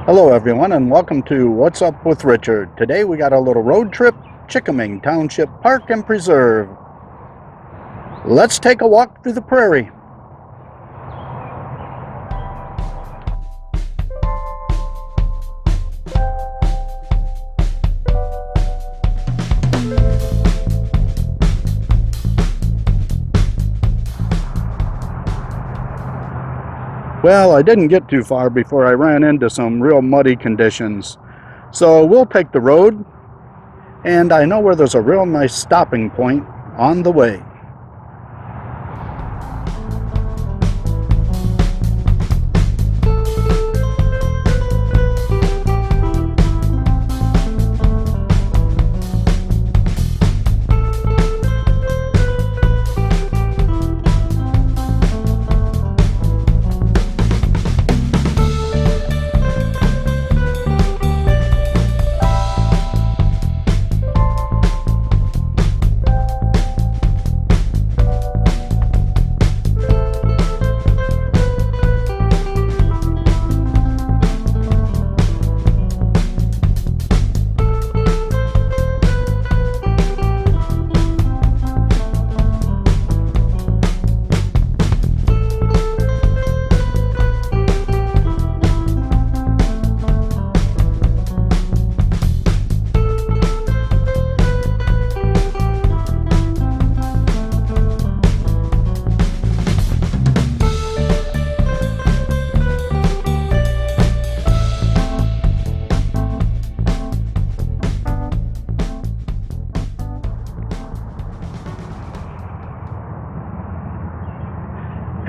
Hello everyone and welcome to What's Up with Richard. Today we got a little road trip, Chickaming Township Park and Preserve. Let's take a walk through the prairie. Well, I didn't get too far before I ran into some real muddy conditions. So we'll take the road, and I know where there's a real nice stopping point on the way.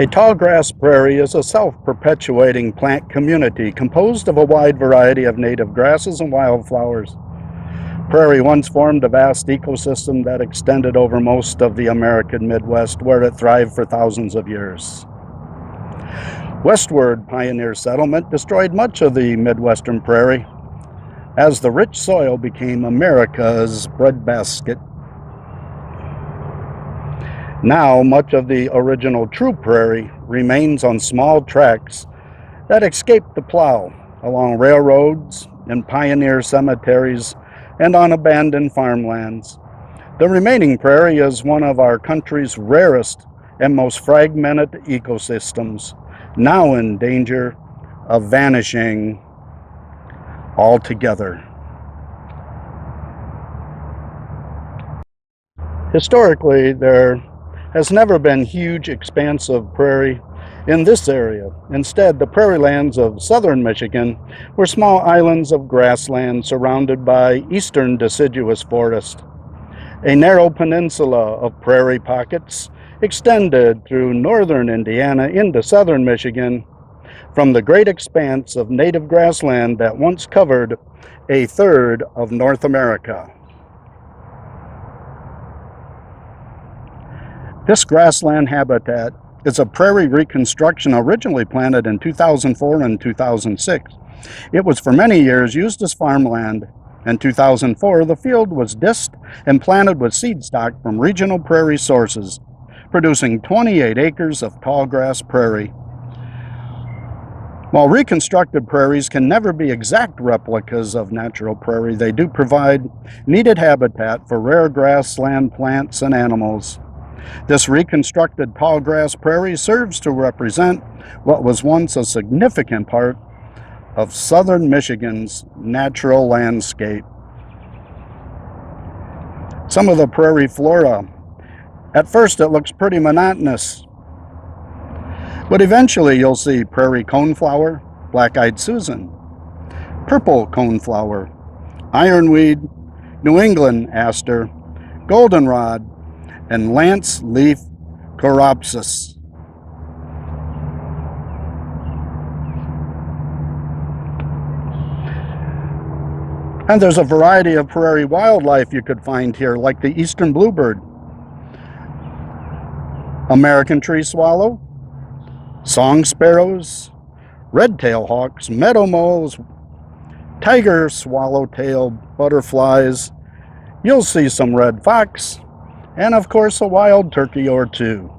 A tallgrass prairie is a self-perpetuating plant community composed of a wide variety of native grasses and wildflowers. Prairie once formed a vast ecosystem that extended over most of the American Midwest, where it thrived for thousands of years. Westward pioneer settlement destroyed much of the Midwestern prairie as the rich soil became America's breadbasket. Now, much of the original true prairie remains on small tracts that escaped the plow, along railroads, in pioneer cemeteries, and on abandoned farmlands. The remaining prairie is one of our country's rarest and most fragmented ecosystems, now in danger of vanishing altogether. Historically, there has never been huge expanse of prairie in this area. Instead, the prairie lands of southern Michigan were small islands of grassland surrounded by eastern deciduous forest. A narrow peninsula of prairie pockets extended through northern Indiana into southern Michigan from the great expanse of native grassland that once covered a third of North America. This grassland habitat is a prairie reconstruction originally planted in 2004 and 2006. It was for many years used as farmland. In 2004, the field was disked and planted with seed stock from regional prairie sources, producing 28 acres of tallgrass prairie. While reconstructed prairies can never be exact replicas of natural prairie, they do provide needed habitat for rare grassland plants and animals. This reconstructed tallgrass prairie serves to represent what was once a significant part of southern Michigan's natural landscape. Some of the prairie flora. At first it looks pretty monotonous, but eventually you'll see prairie coneflower, black-eyed Susan, purple coneflower, ironweed, New England aster, goldenrod, and lance leaf coreopsis. And there's a variety of prairie wildlife you could find here, like the eastern bluebird, American tree swallow, song sparrows, red-tailed hawks, meadow moles, tiger swallowtail butterflies. You'll see some red fox, and of course a wild turkey or two.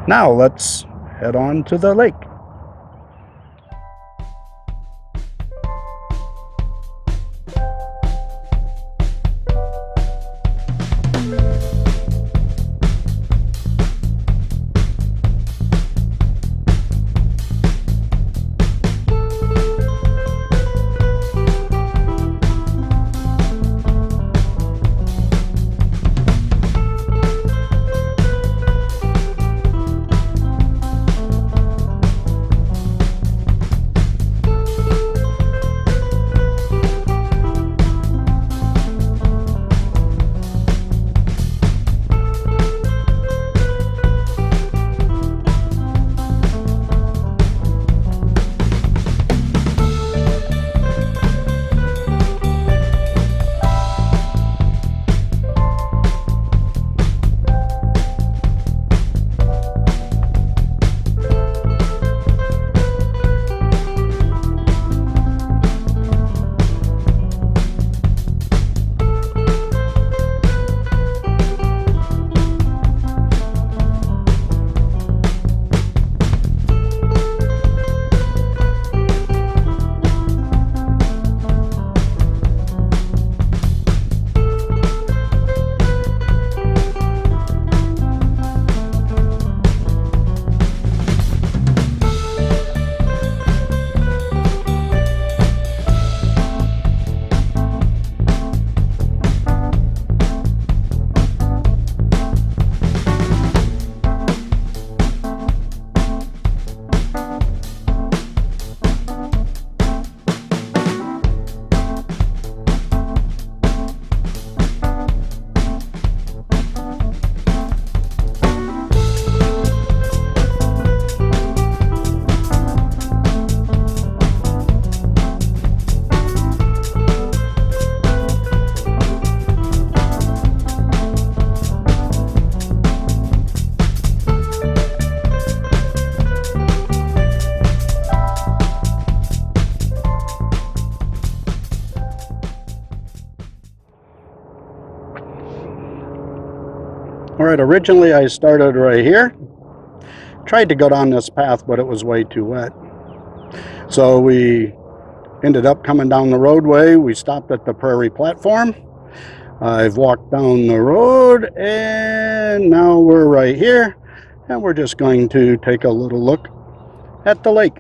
Now let's head on to the lake. Alright, originally I started right here. Tried to go down this path, but it was way too wet. So we ended up coming down the roadway. We stopped at the Prairie platform. I've walked down the road and now we're right here. And we're just going to take a little look at the lake.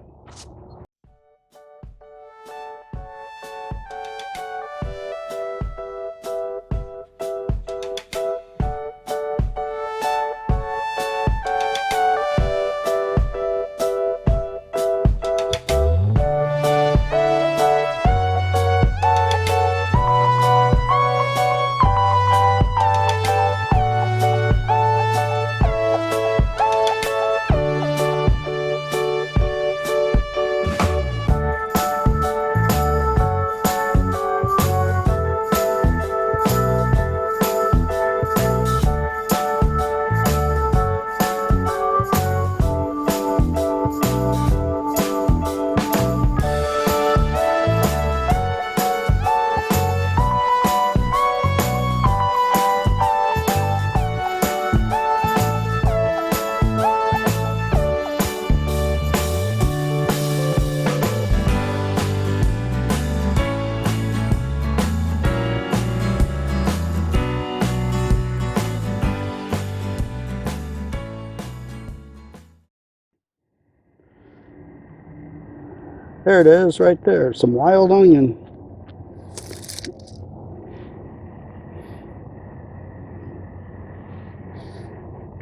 There it is right there, some wild onion.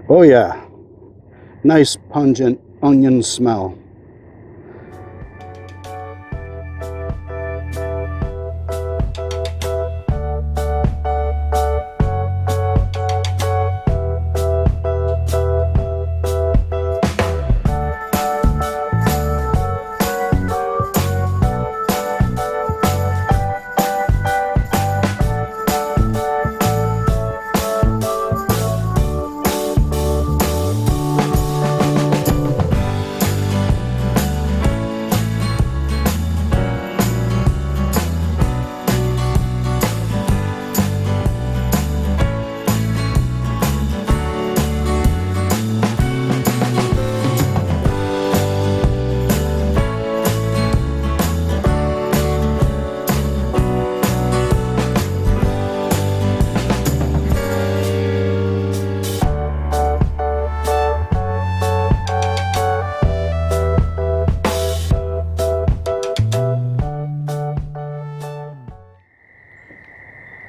Oh yeah, nice pungent onion smell.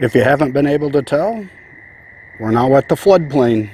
If you haven't been able to tell, we're now at the floodplain.